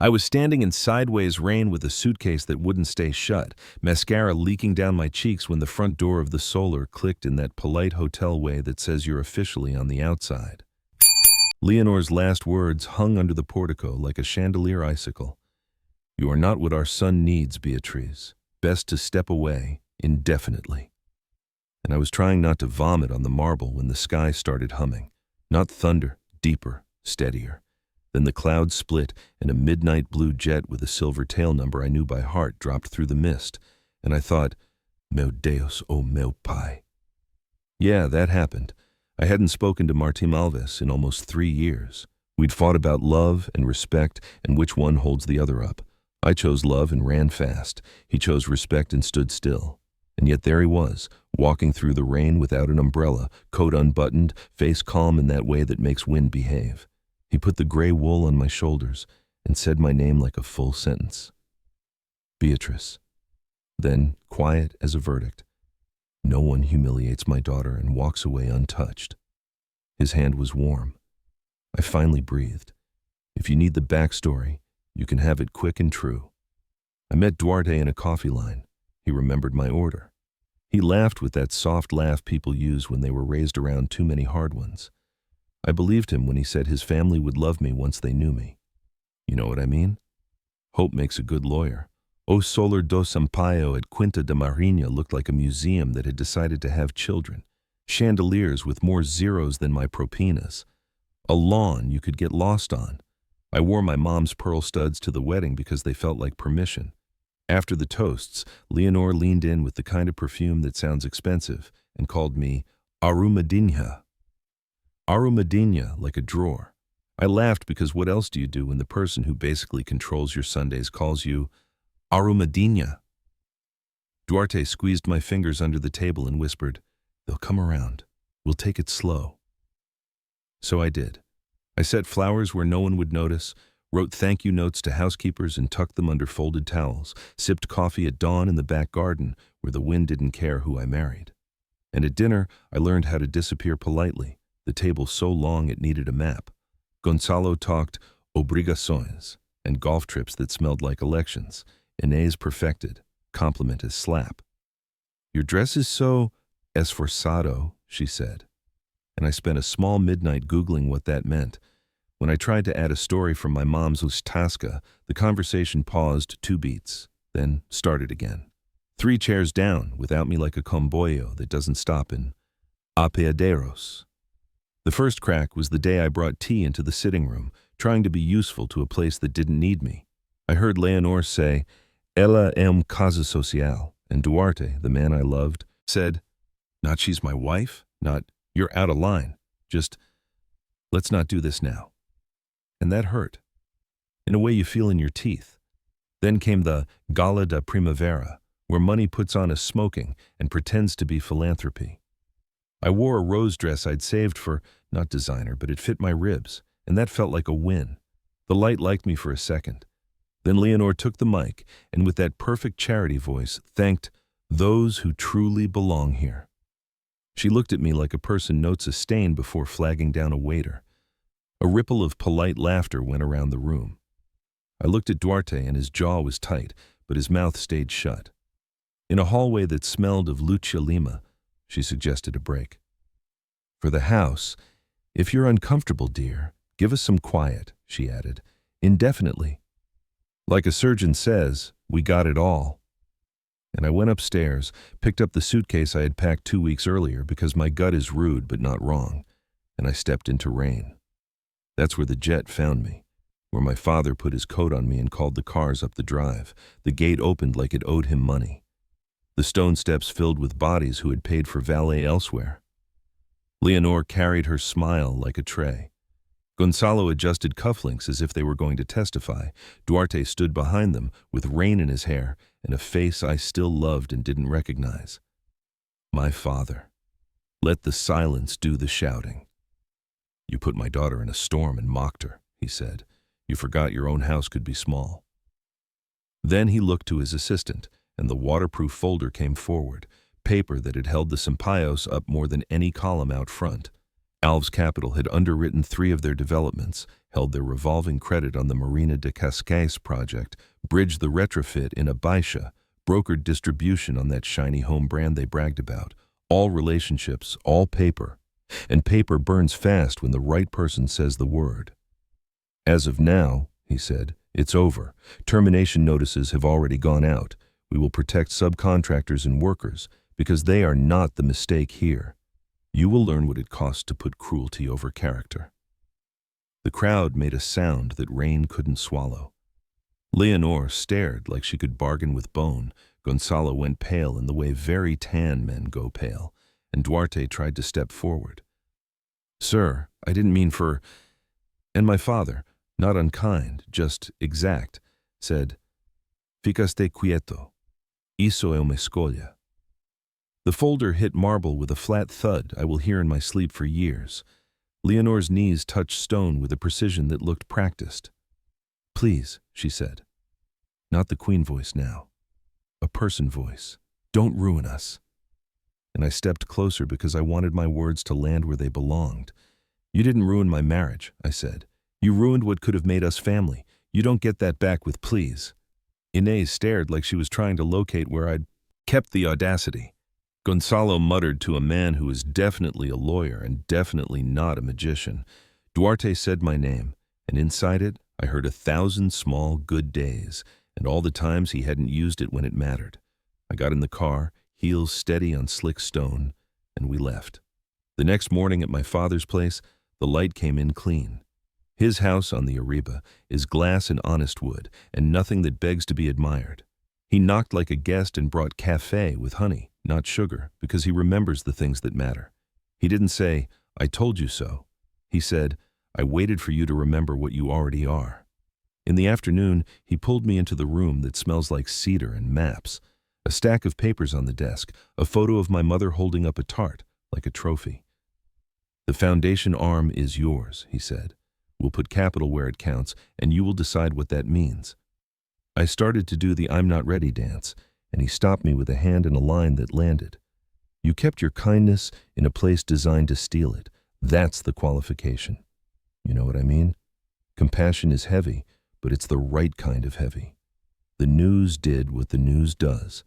I was standing in sideways rain with a suitcase that wouldn't stay shut, mascara leaking down my cheeks when the front door of the Solar clicked in that polite hotel way that says you're officially on the outside. Leonore's last words hung under the portico like a chandelier icicle. "You are not what our son needs, Beatrice. Best to step away, indefinitely." And I was trying not to vomit on the marble when the sky started humming. Not thunder, deeper, steadier. Then the clouds split, and a midnight blue jet with a silver tail number I knew by heart dropped through the mist, and I thought, "Meu Deus, oh meu pai." Yeah, that happened. I hadn't spoken to Martim Alves in almost 3 years. We'd fought about love and respect and which one holds the other up. I chose love and ran fast. He chose respect and stood still. And yet there he was, walking through the rain without an umbrella, coat unbuttoned, face calm in that way that makes wind behave. He put the gray wool on my shoulders and said my name like a full sentence. Beatrice. Then, quiet as a verdict, "No one humiliates my daughter and walks away untouched." His hand was warm. I finally breathed. If you need the backstory, you can have it quick and true. I met Duarte in a coffee line. He remembered my order. He laughed with that soft laugh people use when they were raised around too many hard ones. I believed him when he said his family would love me once they knew me. You know what I mean? Hope makes a good lawyer. O Solar do Sampaio at Quinta de Marinha looked like a museum that had decided to have children. Chandeliers with more zeros than my propinas. A lawn you could get lost on. I wore my mom's pearl studs to the wedding because they felt like permission. After the toasts, Leonore leaned in with the kind of perfume that sounds expensive and called me Arumadinha. Arumadinha, like a drawer. I laughed because what else do you do when the person who basically controls your Sundays calls you Arumadinha? Duarte squeezed my fingers under the table and whispered, "They'll come around. We'll take it slow." So I did. I set flowers where no one would notice, wrote thank you notes to housekeepers and tucked them under folded towels, sipped coffee at dawn in the back garden where the wind didn't care who I married. And at dinner, I learned how to disappear politely, the table so long it needed a map. Gonzalo talked obrigações and golf trips that smelled like elections. Inez perfected, compliment as slap. "Your dress is so esforçado," she said. And I spent a small midnight Googling what that meant. When I tried to add a story from my mom's Ustasca, the conversation paused 2 beats, then started again. 3 chairs down, without me like a comboio that doesn't stop in apeaderos. The first crack was the day I brought tea into the sitting room, trying to be useful to a place that didn't need me. I heard Leonore say, "Ela é casa social," and Duarte, the man I loved, said, not "she's my wife," not "you're out of line," just "let's not do this now." And that hurt, in a way you feel in your teeth. Then came the Gala da Primavera, where money puts on a smoking and pretends to be philanthropy. I wore a rose dress I'd saved for, not designer, but it fit my ribs, and that felt like a win. The light liked me for a second. Then Leonore took the mic, and with that perfect charity voice, thanked those who truly belong here. She looked at me like a person notes a stain before flagging down a waiter. A ripple of polite laughter went around the room. I looked at Duarte and his jaw was tight, but his mouth stayed shut. In a hallway that smelled of Lucia Lima, she suggested a break. "For the house, if you're uncomfortable, dear, give us some quiet," she added, "indefinitely. Like a surgeon says, we got it all." And I went upstairs, picked up the suitcase I had packed 2 weeks earlier because my gut is rude but not wrong, and I stepped into rain. That's where the jet found me, where my father put his coat on me and called the cars up the drive. The gate opened like it owed him money. The stone steps filled with bodies who had paid for valet elsewhere. Leonore carried her smile like a tray. Gonzalo adjusted cufflinks as if they were going to testify. Duarte stood behind them with rain in his hair and a face I still loved and didn't recognize. My father. Let the silence do the shouting. "You put my daughter in a storm and mocked her," he said. "You forgot your own house could be small." Then he looked to his assistant, and the waterproof folder came forward, paper that had held the Sampaios up more than any column out front. Alves Capital had underwritten 3 of their developments, held their revolving credit on the Marina de Cascais project, bridged the retrofit in Abaisha, brokered distribution on that shiny home brand they bragged about. All relationships, all paper. And paper burns fast when the right person says the word. As of now, he said, it's over. Termination notices have already gone out. We will protect subcontractors and workers because they are not the mistake here. You will learn what it costs to put cruelty over character. The crowd made a sound that Rain couldn't swallow. Leonore stared like she could bargain with bone. Gonzalo went pale in the way very tan men go pale, and Duarte tried to step forward. Sir, I didn't mean for... And my father, not unkind, just exact, said, Ficaste quieto. Isso é uma escolha. The folder hit marble with a flat thud I will hear in my sleep for years. Leonore's knees touched stone with a precision that looked practiced. Please, she said. Not the queen voice now. A person voice. Don't ruin us. And I stepped closer because I wanted my words to land where they belonged. You didn't ruin my marriage, I said. You ruined what could have made us family. You don't get that back with please. Inez stared like she was trying to locate where I'd kept the audacity. Gonzalo muttered to a man who was definitely a lawyer and definitely not a magician. Duarte said my name, and inside it, I heard 1,000 small good days, and all the times he hadn't used it when it mattered. I got in the car, heels steady on slick stone, and we left. The next morning at my father's place, the light came in clean. His house on the Ariba is glass and honest wood, and nothing that begs to be admired. He knocked like a guest and brought café with honey, not sugar, because he remembers the things that matter. He didn't say, I told you so. He said, I waited for you to remember what you already are. In the afternoon, he pulled me into the room that smells like cedar and maps, a stack of papers on the desk, a photo of my mother holding up a tart, like a trophy. The foundation arm is yours, he said. We'll put capital where it counts, and you will decide what that means. I started to do the I'm not ready dance, and he stopped me with a hand and a line that landed. You kept your kindness in a place designed to steal it. That's the qualification. You know what I mean? Compassion is heavy, but it's the right kind of heavy. The news did what the news does.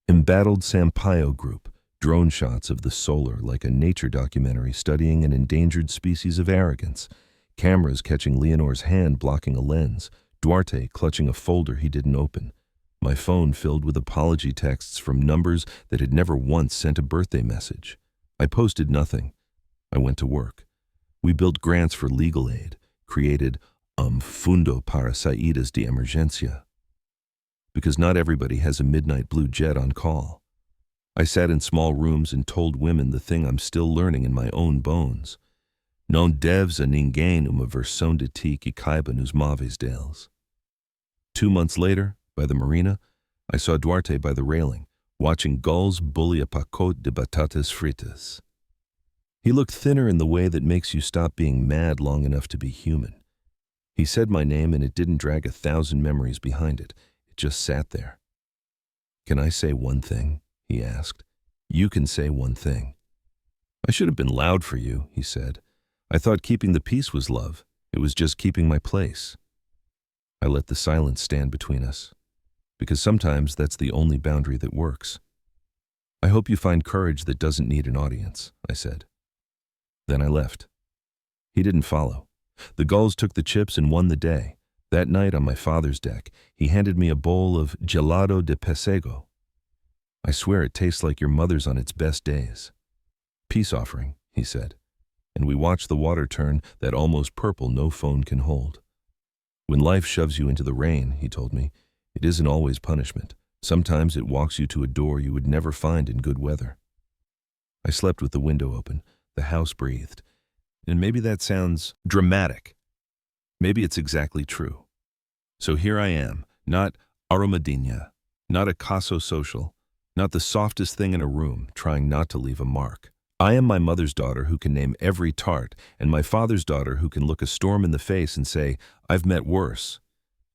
Embattled Sampaio Group, drone shots of the solar like a nature documentary studying an endangered species of arrogance. Cameras catching Leonore's hand blocking a lens, Duarte clutching a folder he didn't open. My phone filled with apology texts from numbers that had never once sent a birthday message. I posted nothing. I went to work. We built grants for legal aid, created Fundo para Saídas de Emergência. Because not everybody has a midnight blue jet on call. I sat in small rooms and told women the thing I'm still learning in my own bones. Não deves a ninguém uma versão de ti que caiba nos móveis deles. 2 months later, by the marina, I saw Duarte by the railing, watching gulls bully a pacote de batatas fritas. He looked thinner in the way that makes you stop being mad long enough to be human. He said my name and it didn't drag 1,000 memories behind it. It just sat there. Can I say one thing? He asked. You can say one thing. I should have been loud for you, he said. I thought keeping the peace was love. It was just keeping my place. I let the silence stand between us, because sometimes that's the only boundary that works. I hope you find courage that doesn't need an audience, I said. Then I left. He didn't follow. The gulls took the chips and won the day. That night on my father's deck, he handed me a bowl of gelado de pesego. I swear it tastes like your mother's on its best days. Peace offering, he said. And we watched the water turn that almost purple no phone can hold. When life shoves you into the rain, he told me, it isn't always punishment. Sometimes it walks you to a door you would never find in good weather. I slept with the window open. The house breathed. And maybe that sounds dramatic. Maybe it's exactly true. So here I am, not aromadinha, not a caso social, not the softest thing in a room, trying not to leave a mark. I am my mother's daughter who can name every tart, and my father's daughter who can look a storm in the face and say, I've met worse.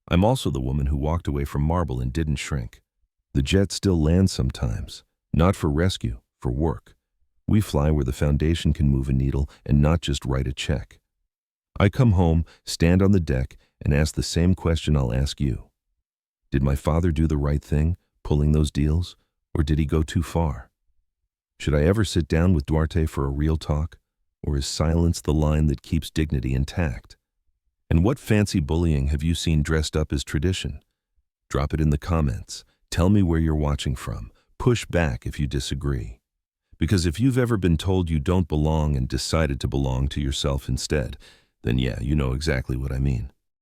I'm also the woman who walked away from marble and didn't shrink. The jet still lands sometimes, not for rescue, for work. We fly where the foundation can move a needle and not just write a check. I come home, stand on the deck, and ask the same question I'll ask you. Did my father do the right thing, pulling those deals, or did he go too far? Should I ever sit down with Duarte for a real talk, or is silence the line that keeps dignity intact? And what fancy bullying have you seen dressed up as tradition? Drop it in the comments. Tell me where you're watching from. Push back if you disagree. Because if you've ever been told you don't belong and decided to belong to yourself instead, then yeah, you know exactly what I mean.